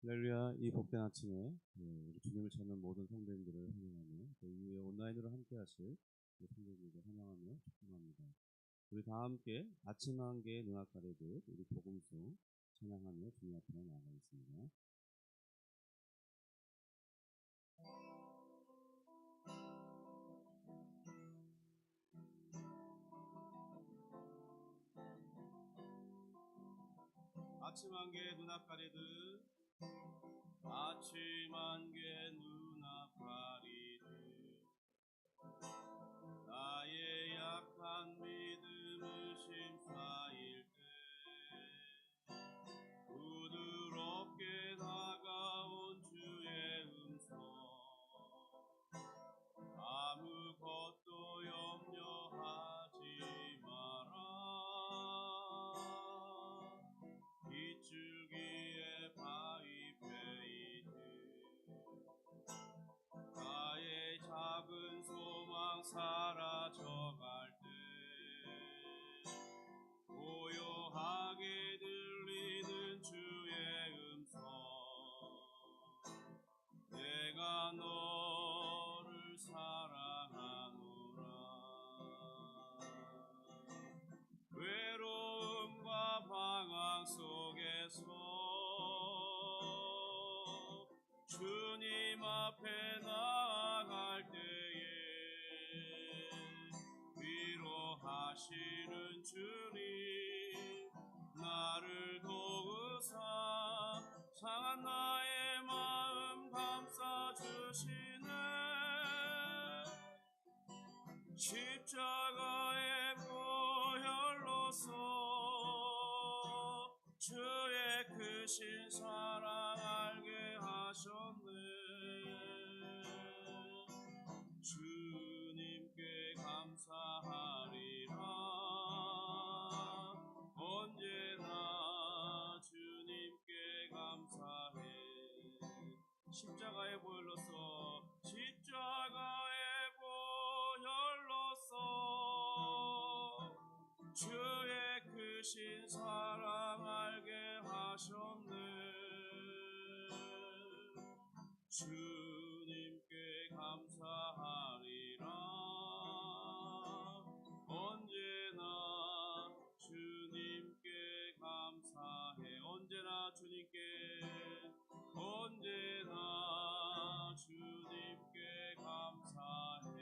할렐루야. 이 복된 아침에 우리 주님을 찾는 모든 성도님들을 환영하며 그 이후에 온라인으로 함께 하실 우리 성도님들을 환영하며 축복합니다. 우리 다 함께 아침 한 개의 눈앞 가리듯 우리 복음송 찬양하며 주님 앞에 나아가겠습니다. 아침 한 개의 눈앞 가리듯 아침 한 개의 눈앞 가리듯 나의 약한 믿음을 심사일 때 부드럽게 다가온 주의 음성 아무것도 염려하지 마라 빗줄기에 바위 베이듯 나의 작은 소망 사라져갈 때 고요하게 들리는 주의 음성 내가 너를 사랑하노라 외로움과 방황 속에서 주님 앞에 나아갈 때에 위로하시는 주님 나를 도우사 상한 나의 마음 감싸주시네 십자가의 보혈로서 주의 크신 사랑 알게 하셨네 주님께 감사하리라 언제나 주님께 감사해 십자가의 보혈로서 주의 크신 사랑 알게 하셨네 주님께 감사하리라 언제나 주님께 감사해 언제나 주님께 감사해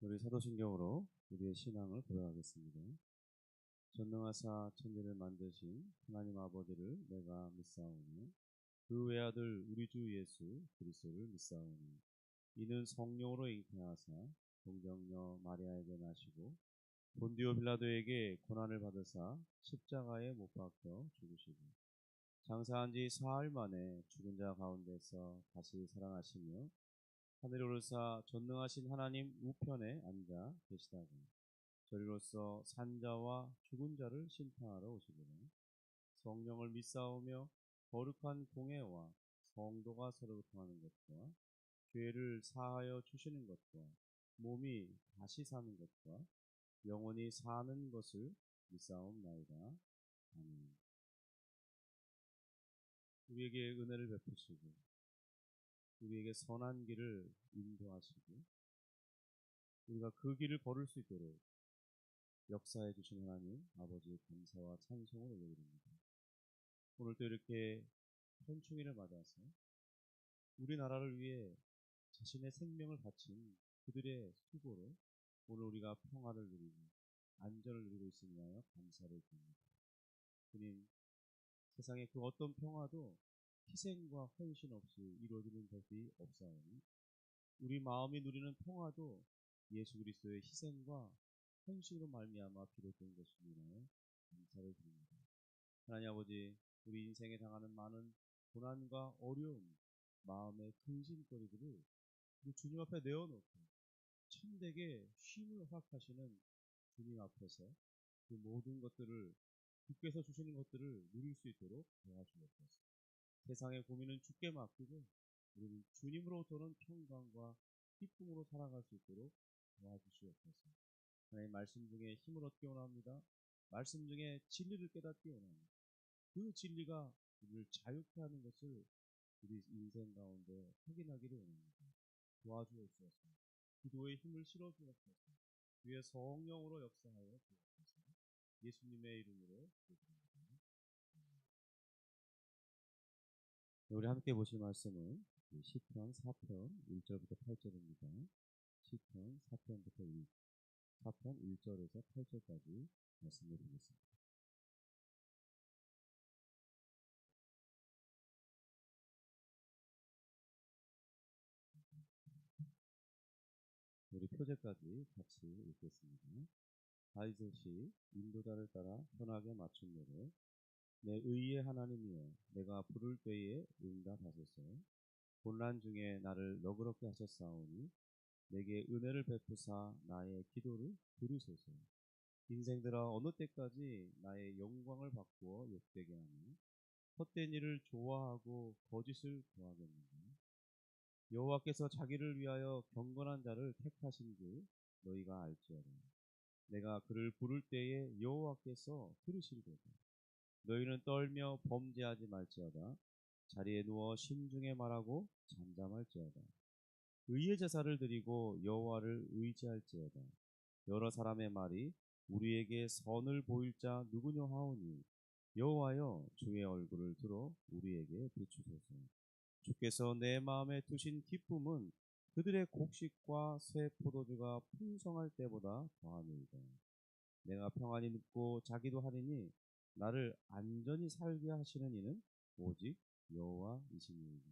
우리 사도신경으로 우리의 신앙을 고백하겠습니다. 전능하사 천지를 만드신 하나님 아버지를 내가 믿사오니 그 외아들 우리 주 예수 그리스도를 믿사오니 이는 성령으로 잉태하사 동정녀 마리아에게 나시고 본디오 빌라도에게 고난을 받으사 십자가에 못 박혀 죽으시고 장사한 지 사흘 만에 죽은 자 가운데서 다시 살아나시며 하늘에 오르사 전능하신 하나님 우편에 앉아 계시다고 저리로서 산자와 죽은 자를 심판하러 오시리라 성령을 믿사오며 거룩한 공회와 성도가 서로 통하는 것과 죄를 사하여 주시는 것과 몸이 다시 사는 것과 영원히 사는 것을 믿사옵나이다. 아멘. 우리에게 은혜를 베푸시고 우리에게 선한 길을 인도하시고 우리가 그 길을 걸을 수 있도록 역사해 주신 하나님 아버지의 감사와 찬송을 올려드립니다. 오늘도 이렇게 현충일을 맞아서 우리나라를 위해 자신의 생명을 바친 그들의 수고로 오늘 우리가 평화를 누리고 안전을 누리고 있음을 하여 감사를 드립니다. 주님, 세상의 그 어떤 평화도 희생과 헌신 없이 이루어지는 것이 없사오니 우리 마음이 누리는 평화도 예수 그리스도의 희생과 헌신으로 말미암아 비롯된 것임을 하여 감사를 드립니다. 하나님 아버지, 우리 인생에 당하는 많은 고난과 어려움, 마음의 근심거리들을 우리 주님 앞에 내어놓고 참되게 쉼을 허락하시는 주님 앞에서 그 모든 것들을 주께서 주시는 것들을 누릴 수 있도록 도와주옵소서. 세상의 고민은 주께 맡기고 우리는 주님으로부터는 평강과 기쁨으로 살아갈 수 있도록 도와주시옵소서. 하나님 말씀 중에 힘을 얻기 원합니다. 말씀 중에 진리를 깨닫기 원합니다. 그 진리가 우리를 자유케 하는 것을 우리 인생 가운데 확인하기를 원합니다. 도와주옵소서. 기도의 힘을 실어주옵소서. 주의 성령으로 역사하여 주옵소서. 예수님의 이름으로 기도드립니다. 우리 함께 보실 말씀은 시편 4편 1절부터 8절입니다. 시편 4편부터 4편 1절에서 8절까지 말씀을 드리겠습니다. 우리 표제까지 같이 읽겠습니다. 다윗의 인도자를 따라 편하게 맞춘 노래. 내 의의 하나님이여, 내가 부를 때에 응답하소서. 곤란 중에 나를 너그럽게 하셨사오니 내게 은혜를 베푸사 나의 기도를 들으소서. 인생들아, 어느 때까지 나의 영광을 바꾸어 욕되게 하며 헛된 일을 좋아하고 거짓을 구하겠는가. 여호와께서 자기를 위하여 경건한 자를 택하신 줄 너희가 알지어다. 내가 그를 부를 때에 여호와께서 들으시리로다. 너희는 떨며 범죄하지 말지어다. 자리에 누워 심중에 말하고 잠잠할지어다. 의의 제사를 드리고 여호와를 의지할지어다. 여러 사람의 말이 우리에게 선을 보일 자 누구냐 하오니 여호와여, 주의 얼굴을 들어 우리에게 비추소서. 주께서 내 마음에 두신 기쁨은 그들의 곡식과 새 포도주가 풍성할 때보다 더하니이다. 내가 평안히 눕고 자기도 하리니 나를 안전히 살게 하시는 이는 오직 여호와이시니이다.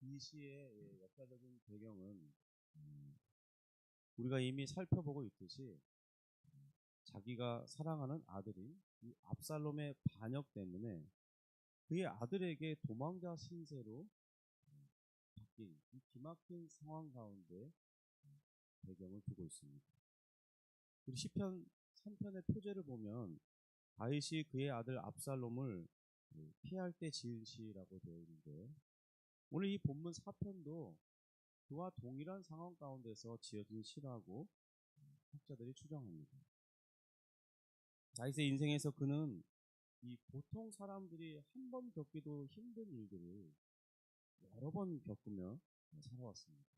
이 시의 역사적인 배경은 우리가 이미 살펴보고 있듯이 자기가 사랑하는 아들인 이 압살롬의 반역 때문에 그의 아들에게 도망자 신세로 바뀐 이 기막힌 상황 가운데 배경을 두고 있습니다. 우리 시편 3편의 표제를 보면 다윗이 그의 아들 압살롬을 피할 때 지은 시라고 되어 있는데, 오늘 이 본문 4편도 그와 동일한 상황 가운데서 지어진 시라고 학자들이 추정합니다. 다윗의 인생에서 그는 이 보통 사람들이 한 번 겪기도 힘든 일들을 여러 번 겪으며 살아왔습니다.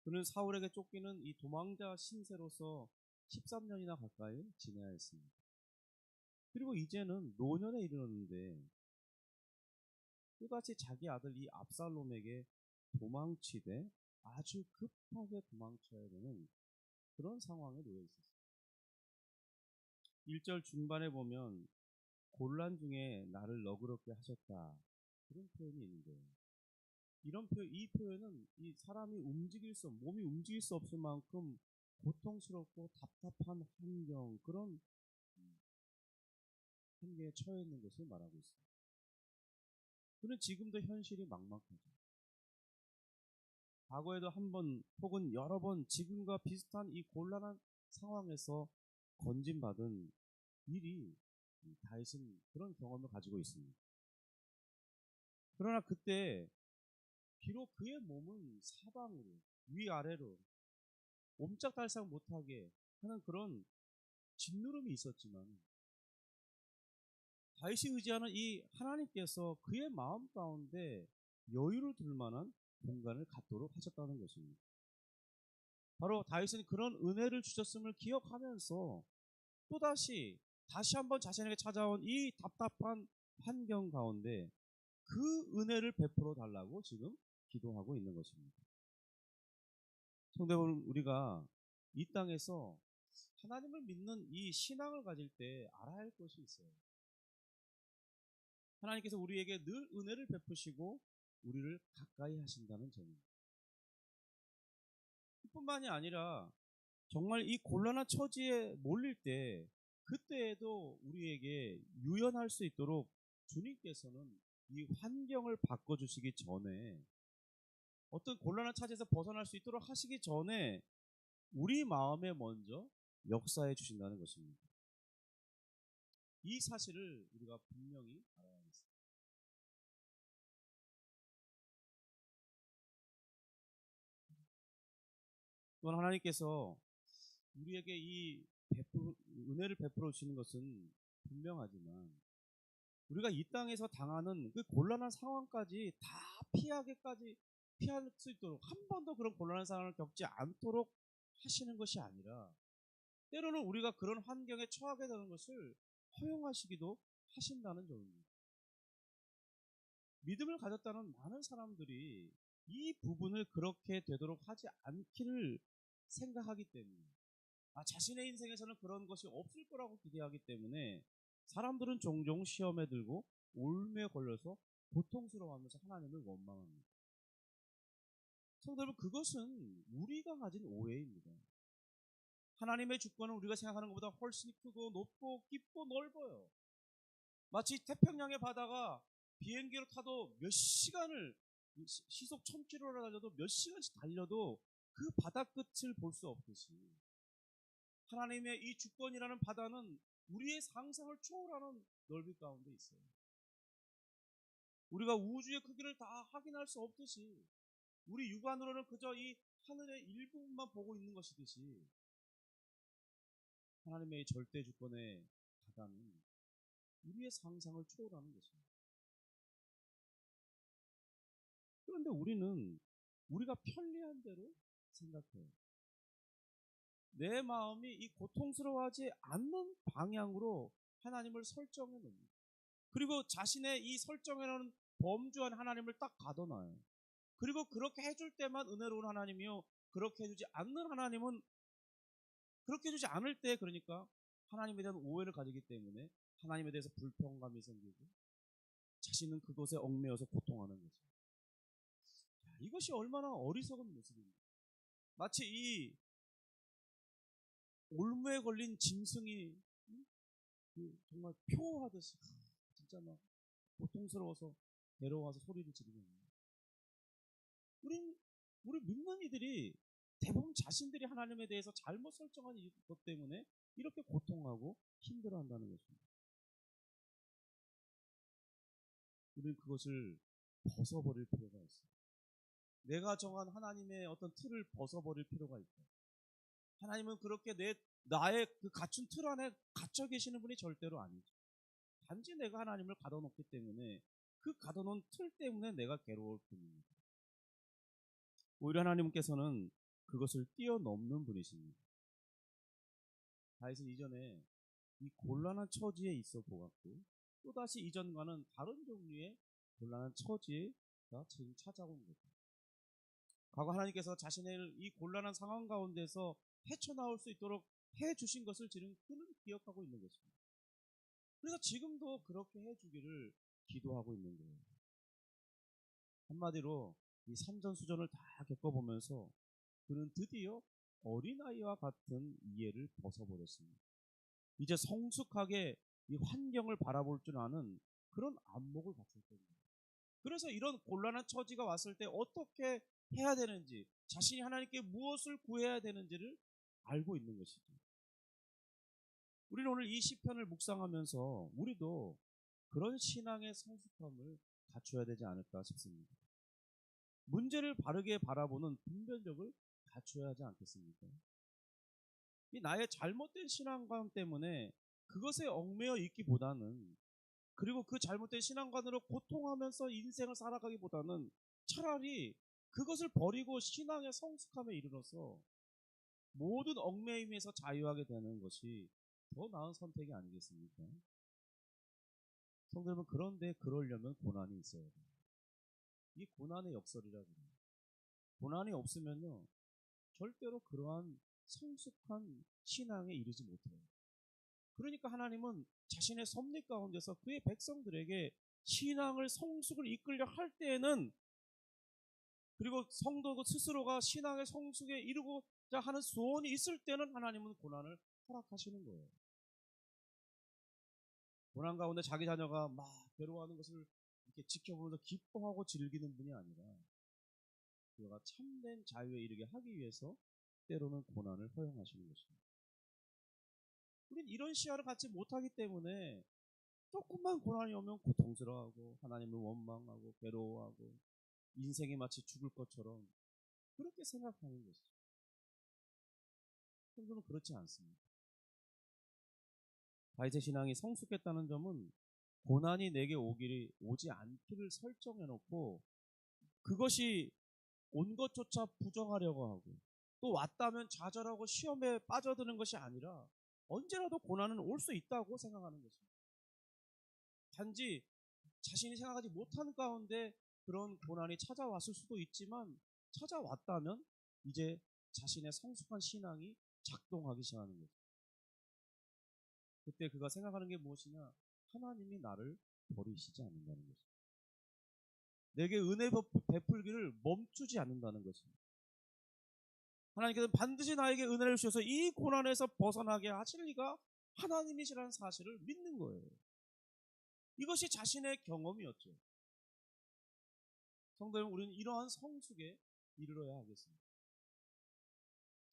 그는 사울에게 쫓기는 이 도망자 신세로서 13년이나 가까이 지내야 했습니다. 그리고 이제는 노년에 이르렀는데 또다시 자기 아들 이 압살롬에게 도망치되 아주 급하게 도망쳐야 되는 그런 상황에 놓여 있었습니다. 1절 중반에 보면 곤란 중에 나를 너그럽게 하셨다, 그런 표현이 있는데, 이 표현은 이 사람이 몸이 움직일 수 없을 만큼 고통스럽고 답답한 환경, 그런 한계에 처해 있는 것을 말하고 있습니다. 그는 지금도 현실이 막막하죠. 과거에도 한 번 혹은 여러 번 지금과 비슷한 이 곤란한 상황에서 건진받은 일이 다윗은 그런 경험을 가지고 있습니다. 그러나 그때 비록 그의 몸은 사방으로 위아래로 옴짝달싹 못하게 하는 그런 짓누름이 있었지만 다윗이 의지하는 이 하나님께서 그의 마음 가운데 여유를 둘 만한 공간을 갖도록 하셨다는 것입니다. 바로 다윗은 그런 은혜를 주셨음을 기억하면서 다시 한번 자신에게 찾아온 이 답답한 환경 가운데 그 은혜를 베풀어 달라고 지금 기도하고 있는 것입니다. 성도 여러분, 우리가 이 땅에서 하나님을 믿는 이 신앙을 가질 때 알아야 할 것이 있어요. 하나님께서 우리에게 늘 은혜를 베푸시고 우리를 가까이 하신다는 점입니다. 뿐만이 아니라 정말 이 곤란한 처지에 몰릴 때 그때에도 우리에게 유연할 수 있도록 주님께서는 이 환경을 바꿔주시기 전에, 어떤 곤란한 처지에서 벗어날 수 있도록 하시기 전에 우리 마음에 먼저 역사해 주신다는 것입니다. 이 사실을 우리가 분명히 알아야겠습니다. 또한 하나님께서 우리에게 은혜를 베풀어 주시는 것은 분명하지만 우리가 이 땅에서 당하는 그 곤란한 상황까지 다 피할 수 있도록 한 번도 그런 곤란한 상황을 겪지 않도록 하시는 것이 아니라 때로는 우리가 그런 환경에 처하게 되는 것을 허용하시기도 하신다는 점입니다. 믿음을 가졌다는 많은 사람들이 이 부분을 그렇게 되도록 하지 않기를 생각하기 때문에 자신의 인생에서는 그런 것이 없을 거라고 기대하기 때문에 사람들은 종종 시험에 들고 올무에 걸려서 고통스러워하면서 하나님을 원망합니다. 성도 여러분, 그것은 우리가 가진 오해입니다. 하나님의 주권은 우리가 생각하는 것보다 훨씬 크고 높고 깊고 넓어요. 마치 태평양의 바다가 비행기로 타도 몇 시간을 시속 1000km를 달려도 몇 시간씩 달려도 그 바다 끝을 볼 수 없듯이 하나님의 이 주권이라는 바다는 우리의 상상을 초월하는 넓이 가운데 있어요. 우리가 우주의 크기를 다 확인할 수 없듯이 우리 육안으로는 그저 이 하늘의 일부분만 보고 있는 것이듯이 하나님의 절대 주권의 바다는 우리의 상상을 초월하는 것입니다. 그런데 우리는 우리가 편리한 대로 생각해요. 내 마음이 이 고통스러워하지 않는 방향으로 하나님을 설정해 놓습니다. 그리고 자신의 이 설정해 놓은 범주 안 하나님을 딱 가둬놔요. 그리고 그렇게 해줄 때만 은혜로운 하나님이요, 그렇게 해주지 않는 하나님은, 그렇게 해주지 않을 때 그러니까 하나님에 대한 오해를 가지기 때문에 하나님에 대해서 불평감이 생기고 자신은 그것에 얽매여서 고통하는 거죠. 이것이 얼마나 어리석은 모습입니다. 마치 이 올무에 걸린 짐승이 정말 표하듯이 진짜 막 고통스러워서 데려와서 소리를 지르는 거예요. 우리 믿는 이들이 대부분 자신들이 하나님에 대해서 잘못 설정한 것 때문에 이렇게 고통하고 힘들어한다는 것입니다. 우리는 그것을 벗어버릴 필요가 있어요. 내가 정한 하나님의 어떤 틀을 벗어버릴 필요가 있다. 하나님은 그렇게 나의 그 갖춘 틀 안에 갇혀 계시는 분이 절대로 아니죠. 단지 내가 하나님을 가둬놓기 때문에 그 가둬놓은 틀 때문에 내가 괴로울 뿐입니다. 오히려 하나님께서는 그것을 뛰어넘는 분이십니다. 다윗은 이전에 이 곤란한 처지에 있어 보았고 또다시 이전과는 다른 종류의 곤란한 처지가 지금 찾아온 거죠. 과거 하나님께서 자신의 이 곤란한 상황 가운데서 헤쳐나올 수 있도록 해주신 것을 지금 그는 기억하고 있는 것입니다. 그래서 지금도 그렇게 해주기를 기도하고 있는 거예요. 한마디로 이 산전수전을 다 겪어보면서 그는 드디어 어린아이와 같은 이해를 벗어버렸습니다. 이제 성숙하게 이 환경을 바라볼 줄 아는 그런 안목을 갖출 겁니다. 그래서 이런 곤란한 처지가 왔을 때 어떻게 해야 되는지, 자신이 하나님께 무엇을 구해야 되는지를 알고 있는 것이죠. 우리는 오늘 이 시편을 묵상하면서 우리도 그런 신앙의 성숙함을 갖춰야 되지 않을까 싶습니다. 문제를 바르게 바라보는 분별력을 갖춰야 하지 않겠습니까? 이 나의 잘못된 신앙관 때문에 그것에 얽매여 있기보다는, 그리고 그 잘못된 신앙관으로 고통하면서 인생을 살아가기보다는 차라리 그것을 버리고 신앙의 성숙함에 이르러서 모든 얽매임에서 자유하게 되는 것이 더 나은 선택이 아니겠습니까? 성도 여러분, 그런데 그러려면 고난이 있어야 돼요. 이 고난의 역설이라고 해요. 고난이 없으면요 절대로 그러한 성숙한 신앙에 이르지 못해요. 그러니까 하나님은 자신의 섭리 가운데서 그의 백성들에게 신앙을 성숙을 이끌려 할 때에는, 그리고 성도 스스로가 신앙의 성숙에 이르고자 하는 소원이 있을 때는 하나님은 고난을 허락하시는 거예요. 고난 가운데 자기 자녀가 막 괴로워하는 것을 이렇게 지켜보면서 기뻐하고 즐기는 분이 아니라 그가 참된 자유에 이르게 하기 위해서 때로는 고난을 허용하시는 것입니다. 우린 이런 시야를 갖지 못하기 때문에 조금만 고난이 오면 고통스러워하고 하나님을 원망하고 괴로워하고 인생이 마치 죽을 것처럼 그렇게 생각하는 것이죠. 성도는 그렇지 않습니다. 다윗의 신앙이 성숙했다는 점은 고난이 내게 오지 않기를 설정해 놓고 그것이 온 것조차 부정하려고 하고 또 왔다면 좌절하고 시험에 빠져드는 것이 아니라 언제라도 고난은 올 수 있다고 생각하는 것입니다. 단지 자신이 생각하지 못한 가운데 그런 고난이 찾아왔을 수도 있지만 찾아왔다면 이제 자신의 성숙한 신앙이 작동하기 시작하는 거죠. 그때 그가 생각하는 게 무엇이냐? 하나님이 나를 버리시지 않는다는 것입니다. 내게 은혜 베풀기를 멈추지 않는다는 것입니다. 하나님께서는 반드시 나에게 은혜를 주셔서 이 고난에서 벗어나게 하실 리가 하나님이시라는 사실을 믿는 거예요. 이것이 자신의 경험이었죠. 성도 여러분, 우리는 이러한 성숙에 이르러야 하겠습니다.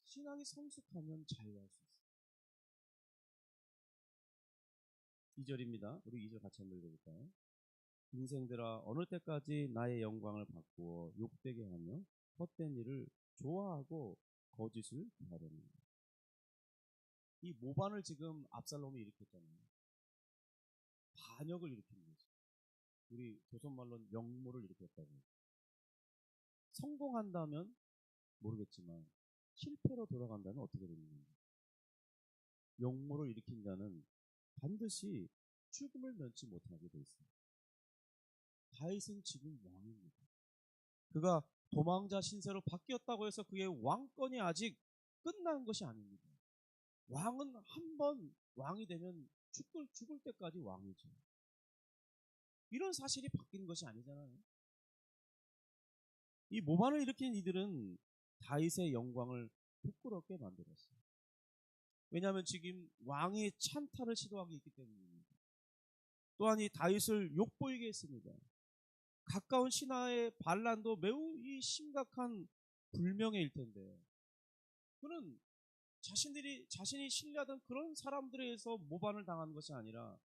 신앙이 성숙하면 자유할 수 있습니다. 2절입니다. 우리 2절 같이 한번 읽어볼까요? 인생들아 어느 때까지 나의 영광을 바꾸어 욕되게 하며 헛된 일을 좋아하고 거짓을 구하려는가. 이 모반을 지금 압살롬이 일으켰잖아요. 반역을 일으킨 거죠. 우리 조선말로는 역모를 일으켰다고. 성공한다면 모르겠지만 실패로 돌아간다면 어떻게 되는 건지. 역모를 일으킨 자는 반드시 죽음을 면치 못하게 돼 있습니다. 다윗은 지금 왕입니다. 그가 도망자 신세로 바뀌었다고 해서 그의 왕권이 아직 끝난 것이 아닙니다. 왕은 한 번 왕이 되면 죽을 때까지 왕이죠. 이런 사실이 바뀐 것이 아니잖아요. 이 모반을 일으킨 이들은 다윗의 영광을 부끄럽게 만들었어요. 왜냐하면 지금 왕이 찬탈을 시도하고 있기 때문입니다. 또한 이 다윗을 욕보이게 했습니다. 가까운 신하의 반란도 매우 이 심각한 불명예일 텐데 그는 자신이 신뢰하던 그런 사람들에 의해서 모반을 당한 것이 아니라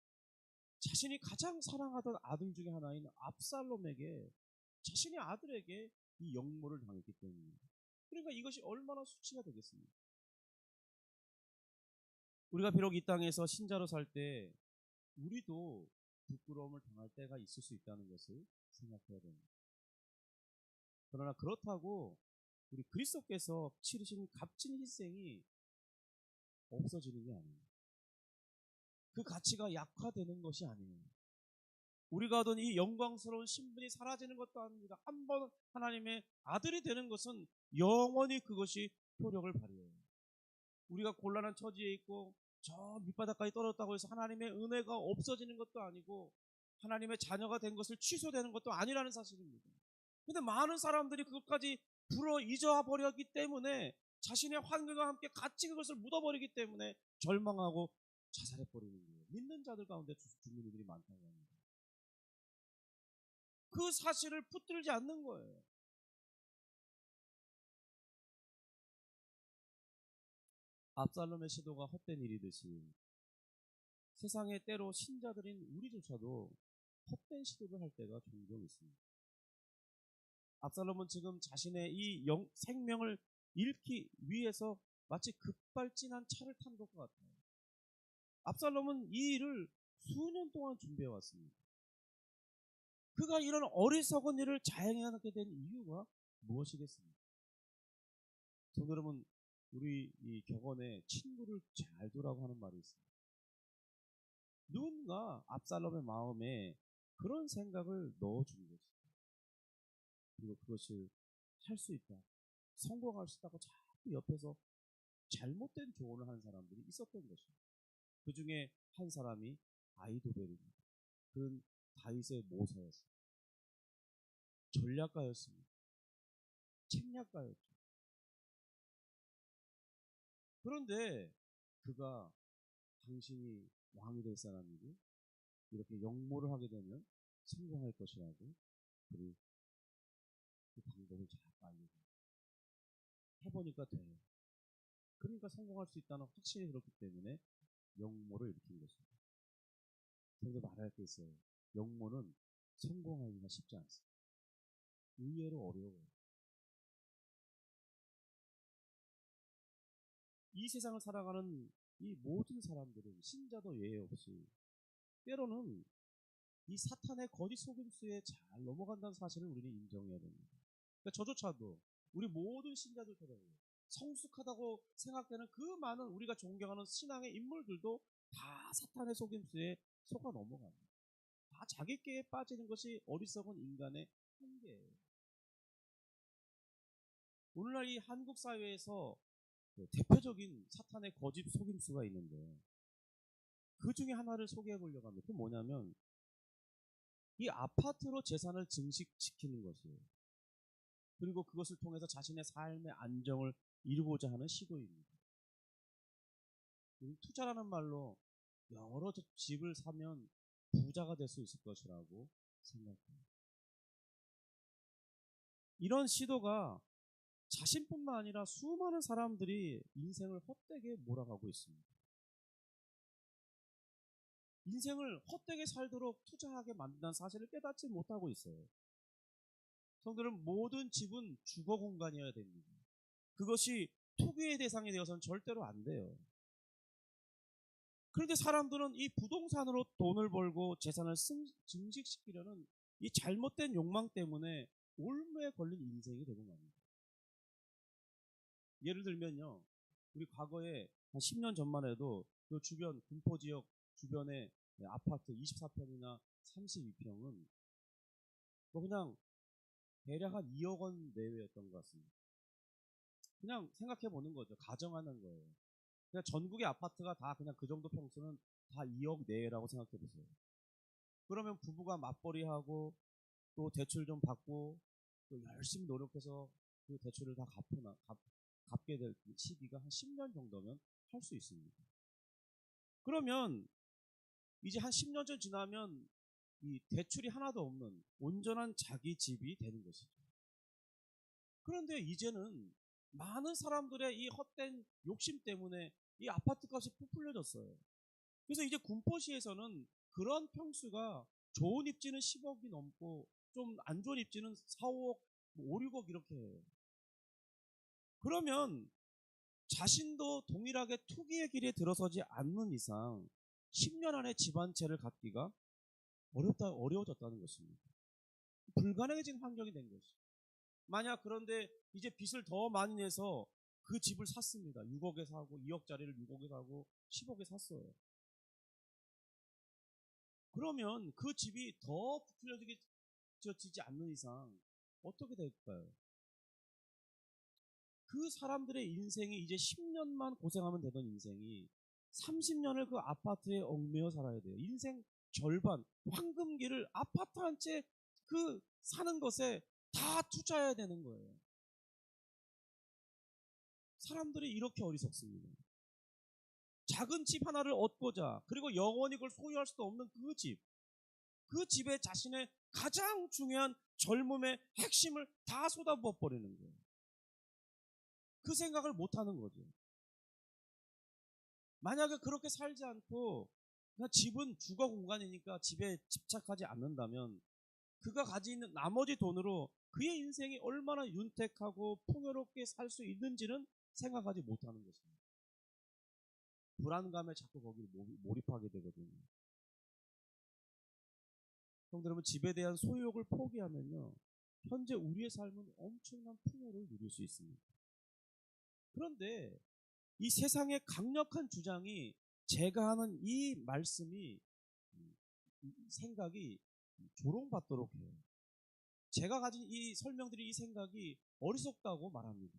자신이 가장 사랑하던 아들 중에 하나인 압살롬에게 자신의 아들에게 이 역모를 당했기 때문입니다. 그러니까 이것이 얼마나 수치가 되겠습니까? 우리가 비록 이 땅에서 신자로 살 때 우리도 부끄러움을 당할 때가 있을 수 있다는 것을 생각해야 됩니다. 그러나 그렇다고 우리 그리스도께서 치르신 값진 희생이 없어지는 게 아닙니다. 그 가치가 약화되는 것이 아니에요. 우리가 하던 이 영광스러운 신분이 사라지는 것도 아닙니다. 한 번 하나님의 아들이 되는 것은 영원히 그것이 효력을 발휘해요. 우리가 곤란한 처지에 있고 저 밑바닥까지 떨어졌다고 해서 하나님의 은혜가 없어지는 것도 아니고 하나님의 자녀가 된 것을 취소되는 것도 아니라는 사실입니다. 근데 많은 사람들이 그것까지 불어 잊어버렸기 때문에 자신의 환경과 함께 같이 그것을 묻어버리기 때문에 절망하고 자살해버리는 거예요. 믿는 자들 가운데 죽는 이들이 많다고 합니다. 그 사실을 붙들지 않는 거예요. 압살롬의 시도가 헛된 일이듯이 세상에 때로 신자들인 우리조차도 헛된 시도를 할 때가 종종 있습니다. 압살롬은 지금 자신의 이 생명을 잃기 위해서 마치 급발진한 차를 탄 것 같아요. 압살롬은 이 일을 수년 동안 준비해 왔습니다. 그가 이런 어리석은 일을 자행하게 된 이유가 무엇이겠습니까? 성도 여러분, 우리 이 격언에 친구를 잘 두라고 하는 말이 있습니다. 누군가 압살롬의 마음에 그런 생각을 넣어준 것입니다. 그리고 그것을 할 수 있다, 성공할 수 있다고 자꾸 옆에서 잘못된 조언을 하는 사람들이 있었던 것입니다. 그 중에 한 사람이 아히도벨입니다. 그는 다윗의 모사였습니다. 전략가였습니다. 책략가였죠. 그런데 그가 당신이 왕이 될 사람이고 이렇게 역모를 하게 되면 성공할 것이라고 그를 그 방법을 잘 알려줍니다. 해보니까 돼요. 그러니까 성공할 수 있다는 확신이 들었기 때문에 역모를 일으킨 것입니다. 성도 말할 게 있어요. 영모는 성공하기가 쉽지 않습니다. 의외로 어려워요. 이 세상을 살아가는 이 모든 사람들은 신자도 예외 없이 때로는 이 사탄의 거짓 속임수에 잘 넘어간다는 사실을 우리는 인정해야 됩니다. 그러니까 저조차도 우리 모든 신자들처럼 성숙하다고 생각되는 그 많은 우리가 존경하는 신앙의 인물들도 다 사탄의 속임수에 속아 넘어갑니다. 다 자기께에 빠지는 것이 어리석은 인간의 한계예요. 오늘날 이 한국 사회에서 대표적인 사탄의 거짓 속임수가 있는데 그 중에 하나를 소개해 보려고 합니다. 그 뭐냐면 이 아파트로 재산을 증식시키는 것이에요. 그리고 그것을 통해서 자신의 삶의 안정을 이루고자 하는 시도입니다. 투자라는 말로 여러 집을 사면 부자가 될 수 있을 것이라고 생각합니다. 이런 시도가 자신뿐만 아니라 수많은 사람들이 인생을 헛되게 몰아가고 있습니다. 인생을 헛되게 살도록 투자하게 만든다는 사실을 깨닫지 못하고 있어요. 성도들은 모든 집은 주거 공간이어야 됩니다. 그것이 투기의 대상이 되어서는 절대로 안 돼요. 그런데 사람들은 이 부동산으로 돈을 벌고 재산을 증식시키려는 이 잘못된 욕망 때문에 올무에 걸린 인생이 되고 맙니다. 예를 들면요, 우리 과거에 한 10년 전만 해도 그 주변 군포 지역 주변의 아파트 24평이나 32평은 뭐 그냥 대략 한 2억 원 내외였던 것 같습니다. 그냥 생각해 보는 거죠. 가정하는 거예요. 그냥 전국의 아파트가 다 그냥 그 정도 평수는 다 2억 내외라고 생각해 보세요. 그러면 부부가 맞벌이하고 또 대출 좀 받고 또 열심히 노력해서 그 대출을 다 갚게 될 시기가 한 10년 정도면 할 수 있습니다. 그러면 이제 한 10년 전 지나면 이 대출이 하나도 없는 온전한 자기 집이 되는 것이죠. 그런데 이제는 많은 사람들의 이 헛된 욕심 때문에 이 아파트 값이 부풀려졌어요. 그래서 이제 군포시에서는 그런 평수가 좋은 입지는 10억이 넘고 좀 안 좋은 입지는 4, 5억, 5, 6억 이렇게 해요. 그러면 자신도 동일하게 투기의 길에 들어서지 않는 이상 10년 안에 집 한 채를 갖기가 어려워졌다는 것입니다. 불가능해진 환경이 된 것이죠. 만약 그런데 이제 빚을 더 많이 내서 그 집을 샀습니다. 6억에 사고 2억짜리를 6억에 사고 10억에 샀어요. 그러면 그 집이 더 부풀려지지 않는 이상 어떻게 될까요? 그 사람들의 인생이 이제 10년만 고생하면 되던 인생이 30년을 그 아파트에 얽매여 살아야 돼요. 인생 절반, 황금기를 아파트 한 채 그 사는 것에 다 투자해야 되는 거예요. 사람들이 이렇게 어리석습니다. 작은 집 하나를 얻고자, 그리고 영원히 그걸 소유할 수도 없는 그 집, 그 집에 자신의 가장 중요한 젊음의 핵심을 다 쏟아부어 버리는 거예요. 그 생각을 못 하는 거죠. 만약에 그렇게 살지 않고 그냥 집은 주거 공간이니까 집에 집착하지 않는다면 그가 가지고 있는 나머지 돈으로 그의 인생이 얼마나 윤택하고 풍요롭게 살 수 있는지는 생각하지 못하는 것입니다. 불안감에 자꾸 거기를 몰입하게 되거든요. 성도 여러분, 집에 대한 소유욕을 포기하면요, 현재 우리의 삶은 엄청난 풍요를 누릴 수 있습니다. 그런데 이 세상의 강력한 주장이 제가 하는 이 말씀이, 이 생각이 조롱받도록 해요. 제가 가진 이 설명들이 이 생각이 어리석다고 말합니다.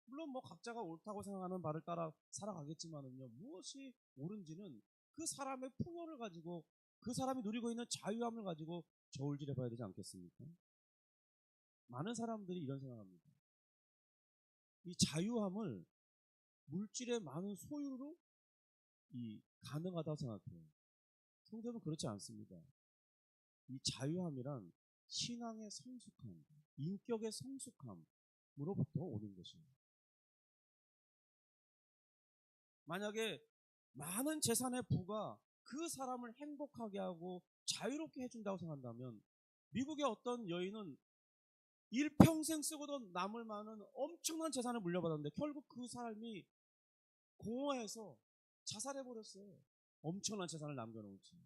물론 뭐 각자가 옳다고 생각하는 바를 따라 살아가겠지만은요, 무엇이 옳은지는 그 사람의 풍요를 가지고 그 사람이 누리고 있는 자유함을 가지고 저울질해 봐야 되지 않겠습니까? 많은 사람들이 이런 생각합니다. 이 자유함을 물질의 많은 소유로 가능하다고 생각해요. 성경은 그렇지 않습니다. 이 자유함이란 신앙의 성숙함, 인격의 성숙함으로부터 오는 것입니다. 만약에 많은 재산의 부가 그 사람을 행복하게 하고 자유롭게 해준다고 생각한다면 미국의 어떤 여인은 일평생 쓰고도 남을 만한 엄청난 재산을 물려받았는데 결국 그 사람이 공허해서 자살해버렸어요. 엄청난 재산을 남겨놓을지.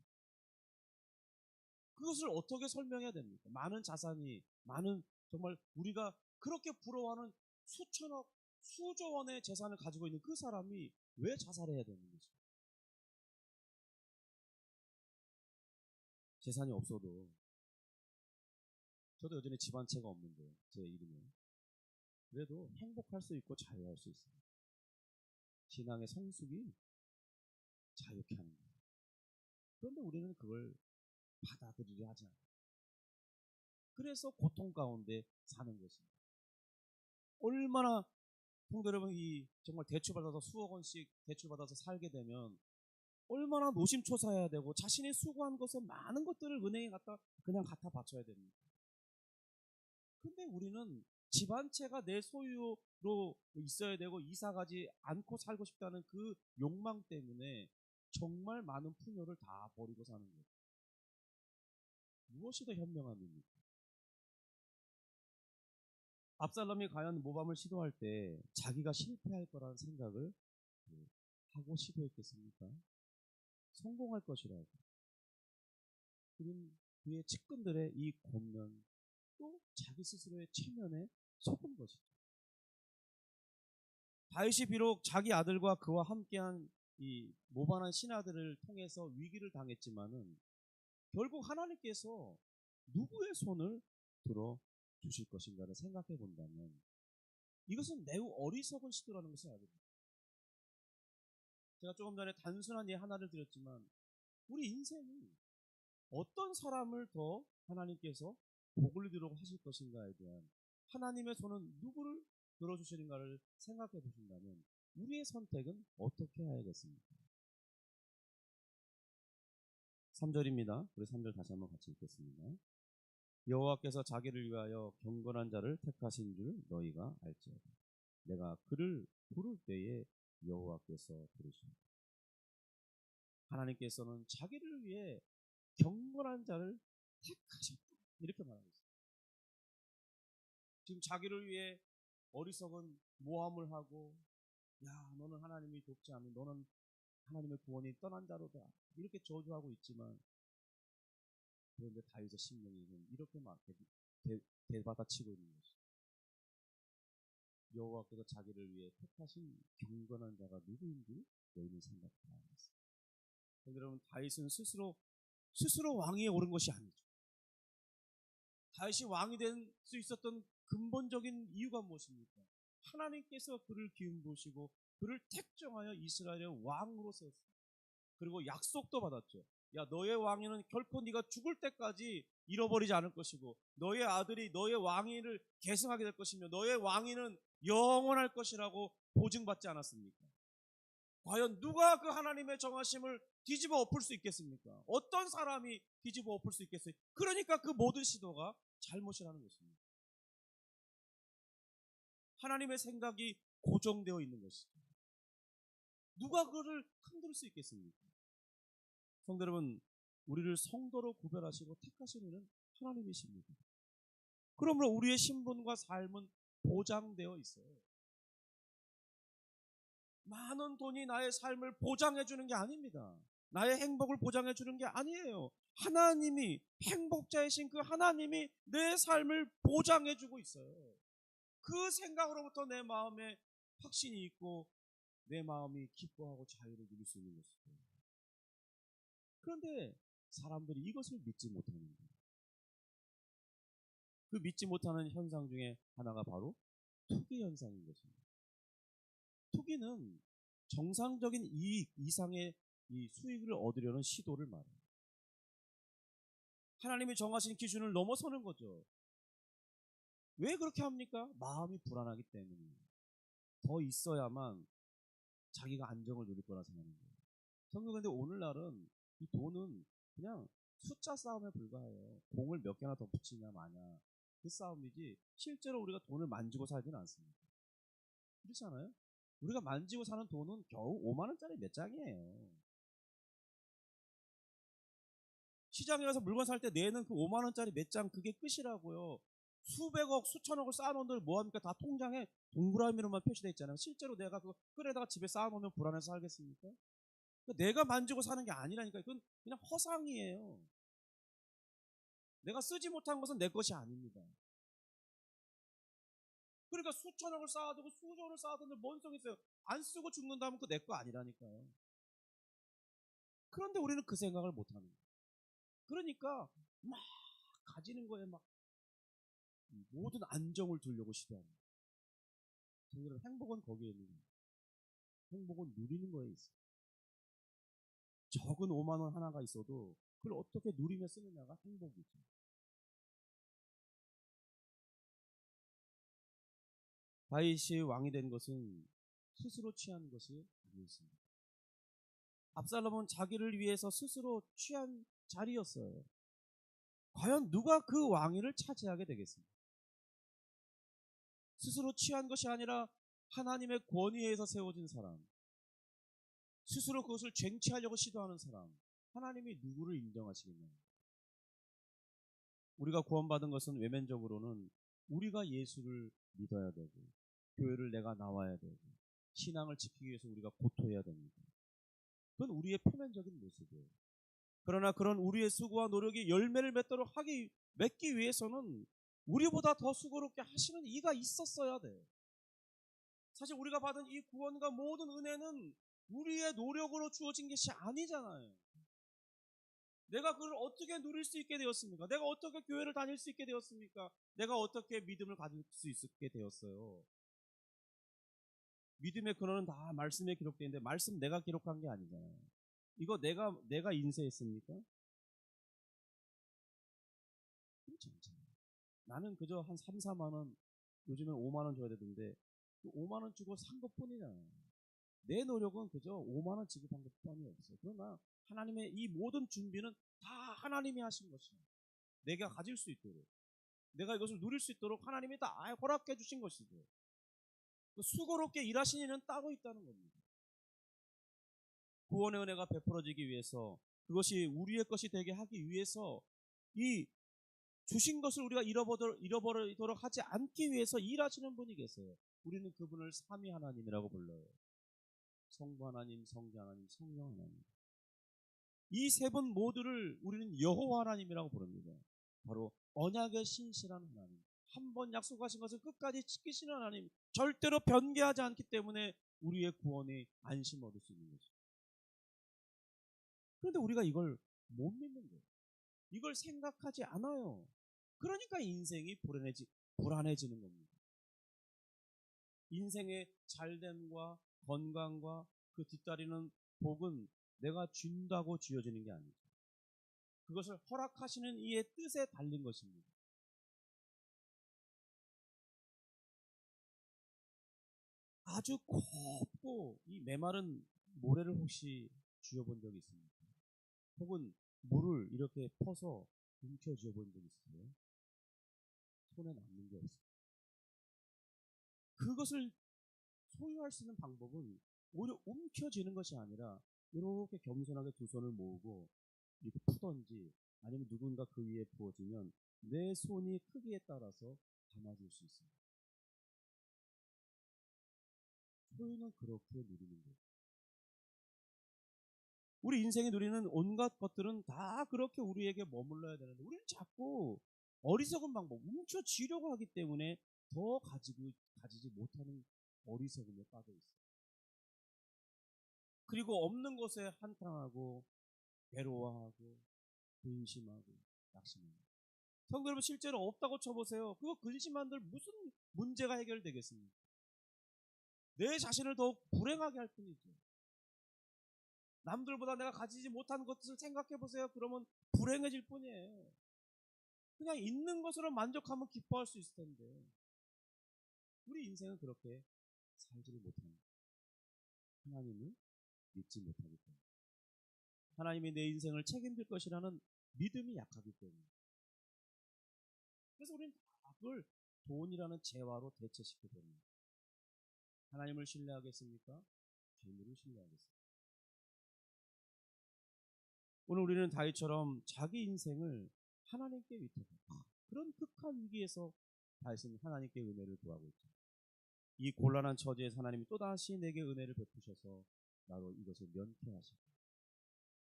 그것을 어떻게 설명해야 됩니까? 많은 자산이, 많은 정말 우리가 그렇게 부러워하는 수천억, 수조 원의 재산을 가지고 있는 그 사람이 왜 자살해야 되는 거죠? 재산이 없어도 저도 여전히 집 한 채가 없는데 제 이름에 그래도 행복할 수 있고 자유할 수 있어요. 신앙의 성숙이 자유케 하는 거예요. 그런데 우리는 그걸 받아들이려 하지 않아요. 그래서 고통 가운데 사는 것입니다. 얼마나 성도 여러분 이 정말 대출받아서 수억 원씩 대출받아서 살게 되면 얼마나 노심초사해야 되고 자신이 수고한 것에 많은 것들을 은행에 갖다 그냥 갖다 바쳐야 됩니다. 근데 우리는 집 한 채가 내 소유로 있어야 되고 이사 가지 않고 살고 싶다는 그 욕망 때문에 정말 많은 풍요를 다 버리고 사는 거예요. 무엇이 더 현명함입니까? 압살롬이 과연 모함을 시도할 때 자기가 실패할 거라는 생각을 하고 시도했겠습니까? 성공할 것이라고. 그의 측근들의 이 권면 또 자기 스스로의 체면에 속은 것이죠. 다윗이 비록 자기 아들과 그와 함께한 이 모반한 신하들을 통해서 위기를 당했지만은 결국 하나님께서 누구의 손을 들어 주실 것인가를 생각해 본다면 이것은 매우 어리석은 시도라는 것을 알게 됩니다. 제가 조금 전에 단순한 예 하나를 드렸지만 우리 인생이 어떤 사람을 더 하나님께서 복을 이루도록 하실 것인가에 대한 하나님의 손은 누구를 들어주시는가를 생각해 보신다면 우리의 선택은 어떻게 해야겠습니까? 3절입니다. 우리 3절 다시 한번 같이 읽겠습니다. 여호와께서 자기를 위하여 경건한 자를 택하신 줄 너희가 알지어다. 내가 그를 부를 때에 여호와께서 부르시리라. 하나님께서는 자기를 위해 경건한 자를 택하셨다. 이렇게 말하고 있습니다. 지금 자기를 위해 어리석은 모함을 하고 야 너는 하나님이 돕지 않으면 너는 하나님의 구원이 떠난 자로다. 이렇게 저주하고 있지만 그런데 다윗의 심령에는 이렇게 막 대받아치고 있는 것이죠. 여호와께서 자기를 위해 택하신 경건한 자가 누구인지 너희는 생각해야 하겠습니다. 여러분 다윗은 스스로 왕위에 오른 것이 아니죠. 다윗이 왕이 될 수 있었던 근본적인 이유가 무엇입니까? 하나님께서 그를 기름 부으시고 그를 택정하여 이스라엘의 왕으로 세웠습니다. 그리고 약속도 받았죠. 야 너의 왕위는 결코 네가 죽을 때까지 잃어버리지 않을 것이고 너의 아들이 너의 왕위를 계승하게 될 것이며 너의 왕위는 영원할 것이라고 보증받지 않았습니까? 과연 누가 그 하나님의 정하심을 뒤집어 엎을 수 있겠습니까? 어떤 사람이 뒤집어 엎을 수 있겠어요? 그러니까 그 모든 시도가 잘못이라는 것입니다. 하나님의 생각이 고정되어 있는 것이죠. 누가 그를 흔들 수 있겠습니까? 성도 여러분, 우리를 성도로 구별하시고 택하시는 이는 하나님이십니다. 그러므로 우리의 신분과 삶은 보장되어 있어요. 많은 돈이 나의 삶을 보장해 주는 게 아닙니다. 나의 행복을 보장해 주는 게 아니에요. 하나님이 행복자이신 그 하나님이 내 삶을 보장해 주고 있어요. 그 생각으로부터 내 마음에 확신이 있고 내 마음이 기뻐하고 자유를 누릴 수 있는 것이죠. 그런데 사람들이 이것을 믿지 못하는 거예요. 그 믿지 못하는 현상 중에 하나가 바로 투기 현상인 것입니다. 투기는 정상적인 이익 이상의 이 수익을 얻으려는 시도를 말해요. 하나님이 정하신 기준을 넘어서는 거죠. 왜 그렇게 합니까? 마음이 불안하기 때문이에요. 더 있어야만 자기가 안정을 누릴 거라 생각하는 거예요. 그런데 오늘날은 이 돈은 그냥 숫자 싸움에 불과해요. 공을 몇 개나 더 붙이냐 마냐 그 싸움이지 실제로 우리가 돈을 만지고 살지는 않습니다. 그렇지 않아요? 우리가 만지고 사는 돈은 겨우 5만 원짜리 몇 장이에요. 시장에 가서 물건 살 때 내는 그 5만 원짜리 몇 장 그게 끝이라고요. 수백억, 수천억을 쌓아놓은들 뭐합니까? 다 통장에 동그라미로만 표시되어 있잖아요. 실제로 내가 그거 끌에다가 집에 쌓아놓으면 불안해서 살겠습니까? 내가 만지고 사는 게 아니라니까. 이건 그냥 허상이에요. 내가 쓰지 못한 것은 내 것이 아닙니다. 그러니까 수천억을 쌓아두고 수조를 쌓아두는데 뭔 소용이 있어요? 안 쓰고 죽는다면 그거 내 거 아니라니까요. 그런데 우리는 그 생각을 못하는 거예요. 그러니까 막 가지는 거에 막 모든 안정을 두려고 시도합니다. 정말 행복은 거기에 있는 거예요. 행복은 누리는 거에 있어요. 적은 5만 원 하나가 있어도 그걸 어떻게 누리며 쓰느냐가 행복이죠. 다윗이 왕이 된 것은 스스로 취한 것이 아니었습니다. 압살롬은 자기를 위해서 스스로 취한 자리였어요. 과연 누가 그 왕위를 차지하게 되겠습니까? 스스로 취한 것이 아니라 하나님의 권위에서 세워진 사람, 스스로 그것을 쟁취하려고 시도하는 사람, 하나님이 누구를 인정하시겠냐? 우리가 구원받은 것은 외면적으로는 우리가 예수를 믿어야 되고, 교회를 내가 나와야 되고, 신앙을 지키기 위해서 우리가 고토해야 됩니다. 그건 우리의 표면적인 모습이에요. 그러나 그런 우리의 수고와 노력이 열매를 맺도록 맺기 위해서는 우리보다 더 수고롭게 하시는 이가 있었어야 돼. 사실 우리가 받은 이 구원과 모든 은혜는 우리의 노력으로 주어진 것이 아니잖아요. 내가 그걸 어떻게 누릴 수 있게 되었습니까? 내가 어떻게 교회를 다닐 수 있게 되었습니까? 내가 어떻게 믿음을 가질 수 있게 되었어요? 믿음의 근원은 다 말씀에 기록되어 있는데 말씀 내가 기록한 게 아니잖아요. 이거 내가 인쇄했습니까? 그렇지 않잖아요. 나는 그저 한 3, 4만 원, 요즘엔 5만 원 줘야 되던데 5만 원 주고 산 것뿐이잖아요. 내 노력은 그저 5만 원 지급한 것뿐이 없어요. 그러나 하나님의 이 모든 준비는 다 하나님이 하신 것이에요. 내가 가질 수 있도록, 내가 이것을 누릴 수 있도록 하나님이 다 허락해 주신 것이죠. 수고롭게 일하신 이는 따로 있다는 겁니다. 구원의 은혜가 베풀어지기 위해서, 그것이 우리의 것이 되게 하기 위해서 이 주신 것을 우리가 잃어버리도록 하지 않기 위해서 일하시는 분이 계세요. 우리는 그분을 삼위 하나님이라고 불러요. 성부 하나님, 성자 하나님, 성령 하나님. 이 세 분 모두를 우리는 여호와 하나님이라고 부릅니다. 바로 언약의 신실한 하나님. 한 번 약속하신 것을 끝까지 지키시는 하나님. 절대로 변개하지 않기 때문에 우리의 구원에 안심 얻을 수 있는 거죠. 그런데 우리가 이걸 못 믿는 거예요. 이걸 생각하지 않아요. 그러니까 인생이 불안해지는 겁니다. 인생의 잘됨과 건강과 그 뒤따르는 복은 내가 준다고 주어지는 게 아니죠. 그것을 허락하시는 이의 뜻에 달린 것입니다. 아주 곱고 이 메마른 모래를 혹시 쥐어본 적이 있습니까? 혹은 물을 이렇게 퍼서 움켜 쥐어본 적이 있어요? 손에 남는 게 없어요. 그것을 소유할 수 있는 방법은 오히려 움켜쥐는 것이 아니라 이렇게 겸손하게 두 손을 모으고 이렇게 푸던지 아니면 누군가 그 위에 부어지면 내 손이 크기에 따라서 담아줄 수 있습니다. 소유는 그렇게 누리는 거예요. 우리 인생에 누리는 온갖 것들은 다 그렇게 우리에게 머물러야 되는데 우리는 자꾸 어리석은 방법, 훔쳐쥐려고 하기 때문에 더 가지지 못하는 어리석음에 빠져 있어요. 그리고 없는 것에 한탄하고 괴로워하고 근심하고 낙심합니다. 성도 여러분, 실제로 없다고 쳐보세요. 그거 근심한들 무슨 문제가 해결되겠습니까? 내 자신을 더욱 불행하게 할 뿐이죠. 남들보다 내가 가지지 못한 것을 생각해 보세요. 그러면 불행해질 뿐이에요. 그냥 있는 것으로 만족하면 기뻐할 수 있을 텐데 우리 인생은 그렇게 살지를 못합니다. 하나님을 믿지 못하기 때문에, 하나님이 내 인생을 책임질 것이라는 믿음이 약하기 때문에, 그래서 우리는 그걸 돈이라는 재화로 대체시켜 버립니다. 하나님을 신뢰하겠습니까? 재물을 신뢰하겠습니까? 오늘 우리는 다윗처럼 자기 인생을 하나님께 위태로 그런 극한 위기에서 다윗은 하나님께 은혜를 구하고 있죠. 이 곤란한 처지에서 하나님이 또다시 내게 은혜를 베푸셔서 나로 이것을 면케하시고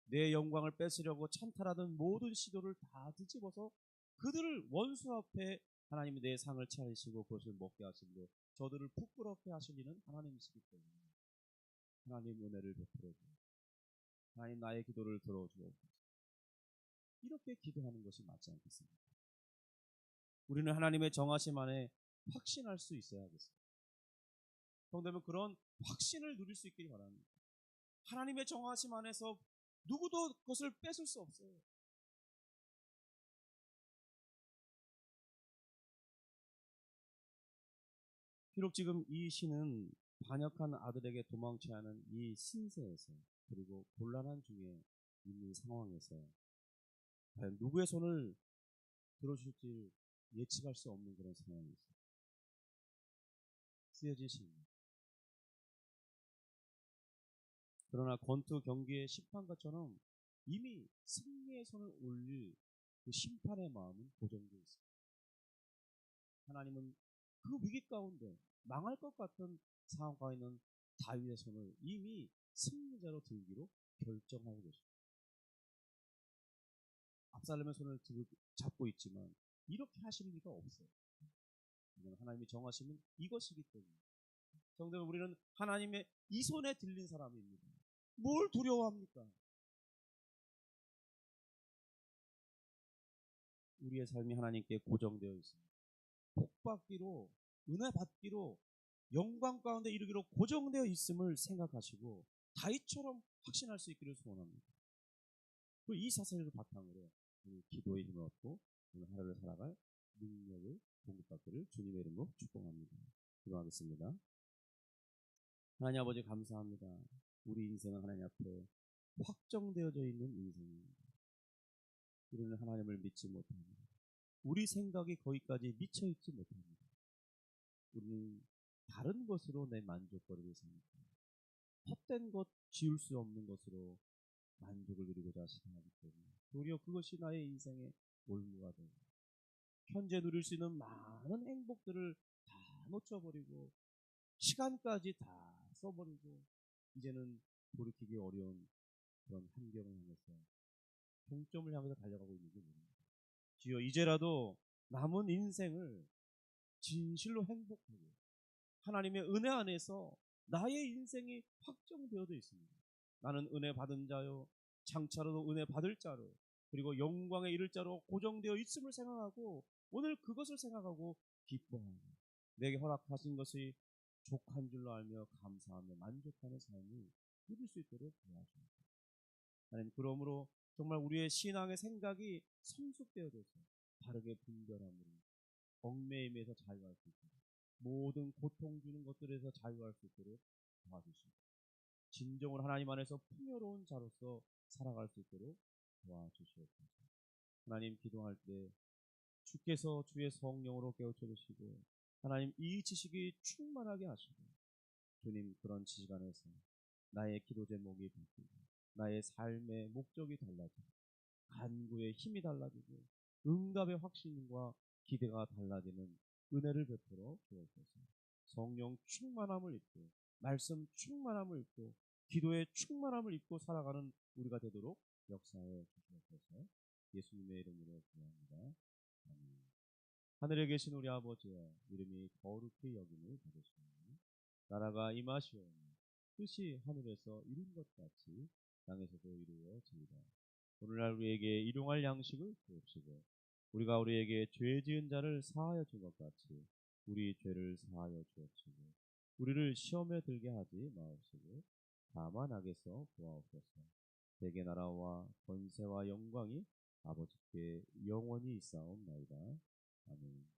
내 영광을 뺏으려고 찬탈하던 모든 시도를 다 뒤집어서 그들을 원수 앞에 하나님이 내 상을 차리시고 그것을 먹게 하시고 저들을 부끄럽게 하시리는 하나님이시기 때문에 하나님 은혜를 베풀어 주옵소서. 하나님 나의 기도를 들어주옵소서. 이렇게 기도하는 것이 맞지 않겠습니까? 우리는 하나님의 정하심 안에 확신할 수 있어야겠습니다. 성도면 그런 확신을 누릴 수 있기를 바랍니다. 하나님의 정하심 안에서 누구도 그것을 뺏을 수 없어요. 비록 지금 이 시는 반역한 아들에게 도망쳐야 하는 이 신세에서 그리고 곤란한 중에 있는 상황에서 과연 누구의 손을 들어줄지 예측할 수 없는 그런 상황에서 쓰여진 시입니다. 그러나 권투 경기의 심판관처럼 이미 승리의 손을 올릴 그 심판의 마음은 고정되어 있습니다. 하나님은 그 위기 가운데 망할 것 같은 상황과 있는 다윗의 손을 이미 승리자로 들기로 결정하고 계십니다. 압살롬의 손을 잡고 있지만 이렇게 하실 리가 없어요. 이건 하나님이 정하시면 이것이기 때문에. 성도는 우리는 하나님의 이 손에 들린 사람입니다. 뭘 두려워합니까? 우리의 삶이 하나님께 고정되어 있습니다. 복받기로 은혜 받기로 영광 가운데 이르기로 고정되어 있음을 생각하시고 다윗처럼 확신할 수 있기를 소원합니다. 그리고 이 사실을 바탕으로 오늘 기도의 힘을 얻고 오늘 하루를 살아갈 능력을 공급받기를 주님의 이름으로 축복합니다. 기도하겠습니다. 하나님 아버지 감사합니다. 우리 인생은 하나님 앞에 확정되어져 있는 인생입니다. 우리는 하나님을 믿지 못합니다. 우리 생각이 거기까지 미쳐있지 못합니다. 우리는 다른 것으로 내 만족거리를 삽니다. 헛된 것, 지울 수 없는 것으로 만족을 누리고자 생각하기 때문에 도리어 그것이 나의 인생의 올무가 되고 현재 누릴 수 있는 많은 행복들을 다 놓쳐버리고 시간까지 다 써버리고 이제는 돌이키기 어려운 그런 환경을 향해서 종점을 향해서 달려가고 있는 게 뭡니까? 주여 이제라도 남은 인생을 진실로 행복하게 하나님의 은혜 안에서 나의 인생이 확정되어져 있습니다. 나는 은혜 받은 자요 장차로도 은혜 받을 자로 그리고 영광에 이를 자로 고정되어 있음을 생각하고 오늘 그것을 생각하고 기뻐하고 내게 허락하신 것이 족한 줄로 알며 감사하며 만족하는 삶을 누릴 수 있도록 도와주옵소서. 하나님 그러므로 정말 우리의 신앙의 생각이 성숙되어져서 바르게 분별함으로 얽매임에서 자유할 수 있도록 모든 고통 주는 것들에서 자유할 수 있도록 도와주시고 진정으로 하나님 안에서 풍요로운 자로서 살아갈 수 있도록 도와주시옵소서. 하나님 기도할 때 주께서 주의 성령으로 깨우쳐 주시고 하나님 이 지식이 충만하게 하시고 주님 그런 지식 안에서 나의 기도 제목이 바뀌고 나의 삶의 목적이 달라지고 간구의 힘이 달라지고 응답의 확신과 기대가 달라지는 은혜를 베풀어 주옵소서. 성령 충만함을 입고 말씀 충만함을 입고 기도의 충만함을 입고 살아가는 우리가 되도록 역사해 주시옵소서. 예수님의 이름으로 기도합니다. 아멘. 하늘에 계신 우리 아버지여 이름이 거룩히 여김을 받으시오며 나라가 임하시오며 뜻이 하늘에서 이룬 것 같이 땅에서도 이루어지이다. 오늘날 우리에게 일용할 양식을 주옵시고 우리가 우리에게 죄 지은 자를 사하여 준 것 같이 우리 죄를 사하여 주옵시고 우리를 시험에 들게 하지 마옵시고 다만 악에서 구하옵소서. 대개 나라와 권세와 영광이 아버지께 영원히 있사옵나이다. 아멘.